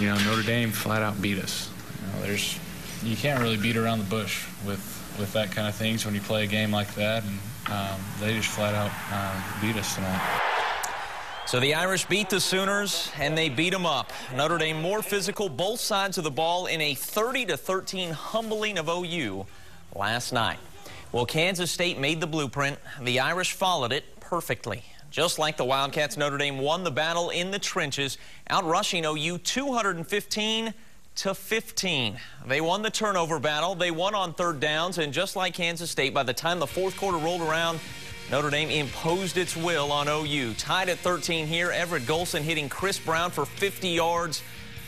Notre Dame flat out beat us. You can't really beat around the bush with that kind of things when you play a game like that, and they just flat out beat us tonight. So the Irish beat the Sooners, and they beat them up. Notre Dame more physical, both sides of the ball, in a 30-13 humbling of OU last night. Well, Kansas State made the blueprint. The Irish followed it perfectly. Just like the Wildcats, Notre Dame won the battle in the trenches, outrushing OU 215-15. They won the turnover battle. They won on third downs, and just like Kansas State, by the time the fourth quarter rolled around, Notre Dame imposed its will on OU. Tied at 13 here, Everett Golson hitting Chris Brown for 50 yards.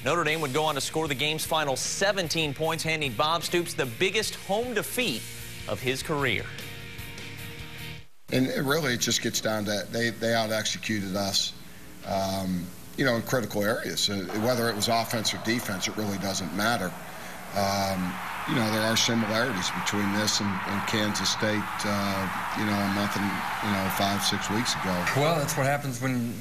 Notre Dame would go on to score the game's final 17 points, handing Bob Stoops the biggest home defeat of his career. And it just gets down to they out-executed us, in critical areas. Whether it was offense or defense, it really doesn't matter. There are similarities between this and Kansas State, a month and, 5-6 weeks ago. Well, that's what happens when,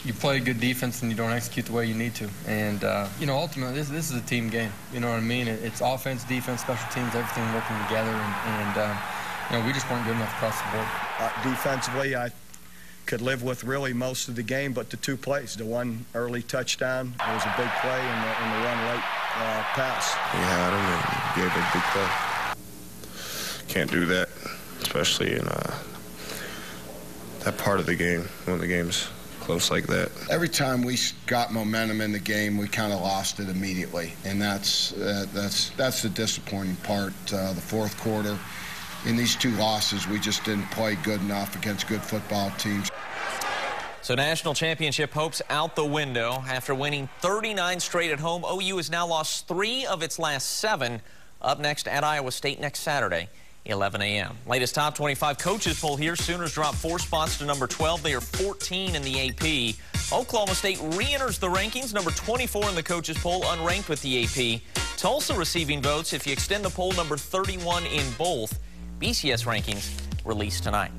you play good defense and you don't execute the way you need to. And, ultimately, this is a team game. You know what I mean? It's offense, defense, special teams, everything working together. And we just weren't good enough across the board. Defensively, I could live with really most of the game, but the two plays. The one early touchdown was a big play, and the one late pass. We had him and gave a big play. Can't do that, especially in that part of the game when the game's close like that. Every time we got momentum in the game, we kind of lost it immediately, and that's the disappointing part. The fourth quarter, in these two losses, we just didn't play good enough against good football teams. So national championship hopes out the window. After winning 39 straight at home, OU has now lost 3 of its last 7. Up next at Iowa State next Saturday, 11 a.m. Latest top 25 coaches poll here. Sooners drop 4 spots to number 12. They are 14 in the AP. Oklahoma State re-enters the rankings, number 24 in the coaches poll, unranked with the AP. Tulsa receiving votes, if you extend the poll, number 31 in both. BCS rankings released tonight.